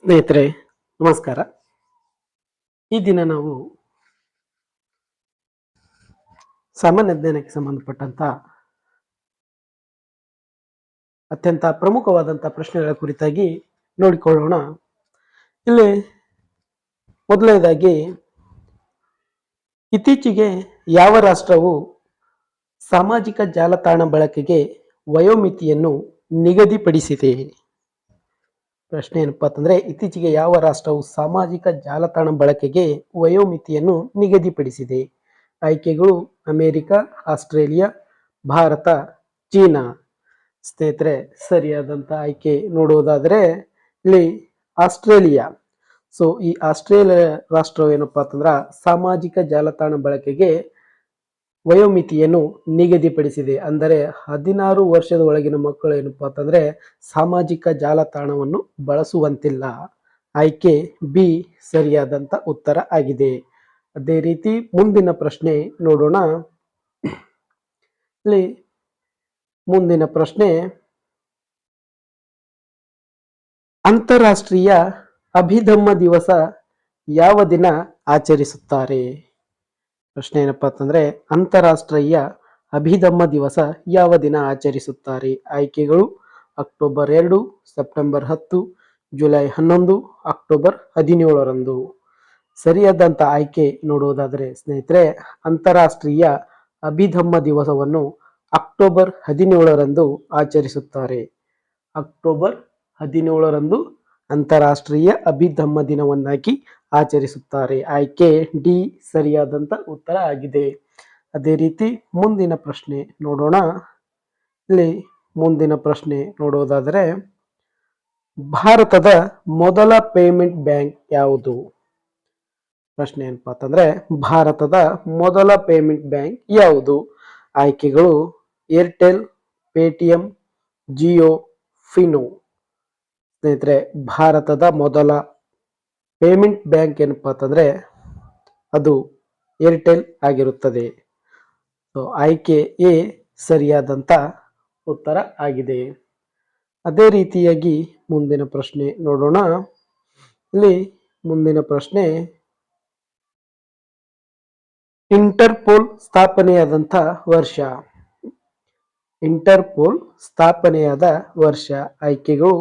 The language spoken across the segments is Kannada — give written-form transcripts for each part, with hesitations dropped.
ಸ್ನೇಹಿತರೆ ನಮಸ್ಕಾರ. ಈ ದಿನ ನಾವು ಸಾಮಾನ್ಯ ಜ್ಞಾನಕ್ಕೆ ಸಂಬಂಧಪಟ್ಟಂತ ಅತ್ಯಂತ ಪ್ರಮುಖವಾದಂಥ ಪ್ರಶ್ನೆಗಳ ಕುರಿತಾಗಿ ನೋಡಿಕೊಳ್ಳೋಣ. ಇಲ್ಲಿ ಮೊದಲನೇದಾಗಿ, ಇತ್ತೀಚೆಗೆ ಯಾವ ರಾಷ್ಟ್ರವು ಸಾಮಾಜಿಕ ಜಾಲತಾಣ ಬಳಕೆಗೆ ವಯೋಮಿತಿಯನ್ನು ನಿಗದಿಪಡಿಸಿದೆ? ಪ್ರಶ್ನೆ ಏನಪ್ಪಾ ಅಂತಂದ್ರೆ, ಇತ್ತೀಚೆಗೆ ಯಾವ ರಾಷ್ಟ್ರವು ಸಾಮಾಜಿಕ ಜಾಲತಾಣ ಬಳಕೆಗೆ ವಯೋಮಿತಿಯನ್ನು ನಿಗದಿಪಡಿಸಿದೆ? ಆಯ್ಕೆಗಳು ಅಮೆರಿಕ, ಆಸ್ಟ್ರೇಲಿಯಾ, ಭಾರತ, ಚೀನಾ. ಸ್ನೇಹಿತರೆ, ಸರಿಯಾದಂತ ಆಯ್ಕೆ ನೋಡುವುದಾದ್ರೆ ಇಲ್ಲಿ ಆಸ್ಟ್ರೇಲಿಯಾ. ಸೊ ಈ ಆಸ್ಟ್ರೇಲಿಯಾ ರಾಷ್ಟ್ರವು ಏನಪ್ಪಾ ಅಂತಂದ್ರ ಸಾಮಾಜಿಕ ಜಾಲತಾಣ ಬಳಕೆಗೆ ವಯೋಮಿತಿಯನ್ನು ನಿಗದಿಪಡಿಸಿದೆ. ಅಂದರೆ 16 ವರ್ಷದ ಒಳಗಿನ ಮಕ್ಕಳು ಏನಪ್ಪಾ ಅಂತಂದ್ರೆ ಸಾಮಾಜಿಕ ಜಾಲತಾಣವನ್ನು ಬಳಸುವಂತಿಲ್ಲ. ಆಯ್ಕೆ ಬಿ ಸರಿಯಾದಂತ ಉತ್ತರ ಆಗಿದೆ. ಅದೇ ರೀತಿ ಮುಂದಿನ ಪ್ರಶ್ನೆ ನೋಡೋಣ. ಇಲ್ಲಿ ಮುಂದಿನ ಪ್ರಶ್ನೆ, ಅಂತಾರಾಷ್ಟ್ರೀಯ ಅಭಿಧಮ್ಮ ದಿವಸ ಯಾವ ದಿನ ಆಚರಿಸುತ್ತಾರೆ? ಪ್ರಶ್ನೆ ಏನಪ್ಪಾ ಅಂತಂದ್ರೆ, ಅಂತಾರಾಷ್ಟ್ರೀಯ ಅಭಿಧಮ್ಮ ದಿವಸ ಯಾವ ದಿನ ಆಚರಿಸುತ್ತಾರೆ? ಆಯ್ಕೆಗಳು ಅಕ್ಟೋಬರ್ 2, ಸೆಪ್ಟೆಂಬರ್ 10, ಜುಲೈ 11, ಅಕ್ಟೋಬರ್ 17ರಂದು. ಸರಿಯಾದಂತ ಆಯ್ಕೆ ನೋಡುವುದಾದರೆ ಸ್ನೇಹಿತರೆ, ಅಂತಾರಾಷ್ಟ್ರೀಯ ಅಭಿಧಮ್ಮ ದಿವಸವನ್ನು ಅಕ್ಟೋಬರ್ 17ರಂದು ಆಚರಿಸುತ್ತಾರೆ. ಅಕ್ಟೋಬರ್ 17ರಂದು ಅಂತಾರಾಷ್ಟ್ರೀಯ ಅಭಿಧಮ್ಮ ದಿನವನ್ನಾಗಿ ಆಚರಿಸುತ್ತಾರೆ. ಆಯ್ಕೆ ಡಿ ಸರಿಯಾದಂತ ಉತ್ತರ ಆಗಿದೆ. ಅದೇ ರೀತಿ ಮುಂದಿನ ಪ್ರಶ್ನೆ ನೋಡೋಣ. ಇಲ್ಲಿ ಮುಂದಿನ ಪ್ರಶ್ನೆ ನೋಡುವುದಾದರೆ, ಭಾರತದ ಮೊದಲ ಪೇಮೆಂಟ್ ಬ್ಯಾಂಕ್ ಯಾವುದು? ಪ್ರಶ್ನೆ ಏನಪ್ಪಾ ಅಂತಂದ್ರೆ, ಭಾರತದ ಮೊದಲ ಪೇಮೆಂಟ್ ಬ್ಯಾಂಕ್ ಯಾವುದು? ಆಯ್ಕೆಗಳು ಏರ್ಟೆಲ್, ಪೇಟಿಎಂ, ಜಿಯೋ, ಫಿನೋ. ಸ್ನೇಹಿತರೆ, ಭಾರತದ ಮೊದಲ ಪೇಮೆಂಟ್ ಬ್ಯಾಂಕ್ ಏನಪ್ಪಾ ಅಂತಂದ್ರೆ ಅದು ಏರ್ಟೆಲ್ ಆಗಿರುತ್ತದೆ. ಸೊ ಆಯ್ಕೆ ಎ ಸರಿಯಾದಂತ ಉತ್ತರ ಆಗಿದೆ. ಅದೇ ರೀತಿಯಾಗಿ ಮುಂದಿನ ಪ್ರಶ್ನೆ ನೋಡೋಣ. ಇಲ್ಲಿ ಮುಂದಿನ ಪ್ರಶ್ನೆ, ಇಂಟರ್ಪೋಲ್ ಸ್ಥಾಪನೆಯಾದಂಥ ವರ್ಷ. ಇಂಟರ್ಪೋಲ್ ಸ್ಥಾಪನೆಯಾದ ವರ್ಷ. ಆಯ್ಕೆಗಳು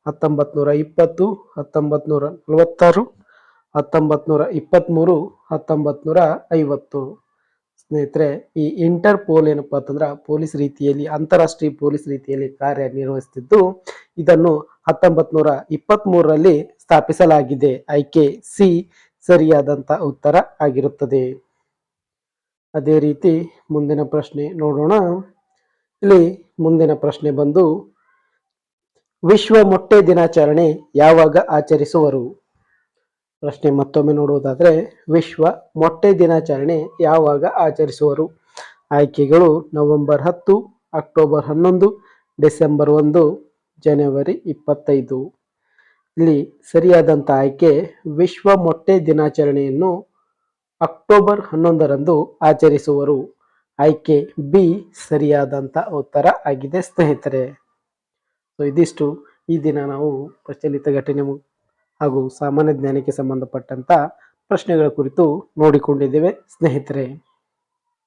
1920, 1946, 1923, 1950. ಸ್ನೇಹಿತರೆ, ಈ ಇಂಟರ್ಪೋಲ್ ಏನಪ್ಪಾ ಅಂತಂದ್ರ ಪೊಲೀಸ್ ರೀತಿಯಲ್ಲಿ, ಅಂತಾರಾಷ್ಟ್ರೀಯ ಪೊಲೀಸ್ ರೀತಿಯಲ್ಲಿ ಕಾರ್ಯನಿರ್ವಹಿಸುತ್ತಿದ್ದು ಇದನ್ನು 1923ರಲ್ಲಿ ಸ್ಥಾಪಿಸಲಾಗಿದೆ. ಆಯ್ಕೆ ಸಿ ಸರಿಯಾದಂತ ಉತ್ತರ ಆಗಿರುತ್ತದೆ. ಅದೇ ರೀತಿ ಮುಂದಿನ ಪ್ರಶ್ನೆ ನೋಡೋಣ. ಇಲ್ಲಿ ಮುಂದಿನ ಪ್ರಶ್ನೆ ಬಂದು, ವಿಶ್ವ ಮೊಟ್ಟೆ ದಿನಾಚರಣೆ ಯಾವಾಗ ಆಚರಿಸುವರು? ಪ್ರಶ್ನೆ ಮತ್ತೊಮ್ಮೆ ನೋಡುವುದಾದ್ರೆ, ವಿಶ್ವ ಮೊಟ್ಟೆ ದಿನಾಚರಣೆ ಯಾವಾಗ ಆಚರಿಸುವರು? ಆಯ್ಕೆಗಳು ನವೆಂಬರ್ 10, ಅಕ್ಟೋಬರ್ 11, ಡಿಸೆಂಬರ್ 1, ಜನವರಿ 25. ಇಲ್ಲಿ ಸರಿಯಾದಂತ ಆಯ್ಕೆ ವಿಶ್ವ ಮೊಟ್ಟೆ ದಿನಾಚರಣೆಯನ್ನು ಅಕ್ಟೋಬರ್ 11ರಂದು ಆಚರಿಸುವರು. ಆಯ್ಕೆ ಬಿ ಸರಿಯಾದಂತ ಉತ್ತರ ಆಗಿದೆ ಸ್ನೇಹಿತರೆ. ಸೊ ಇದಿಷ್ಟು ಈ ದಿನ ನಾವು ಪ್ರಚಲಿತ ಘಟನೆ ಹಾಗೂ ಸಾಮಾನ್ಯ ಜ್ಞಾನಕ್ಕೆ ಸಂಬಂಧಪಟ್ಟಂತ ಪ್ರಶ್ನೆಗಳ ಕುರಿತು ನೋಡಿಕೊಂಡಿದ್ದೇವೆ ಸ್ನೇಹಿತರೆ.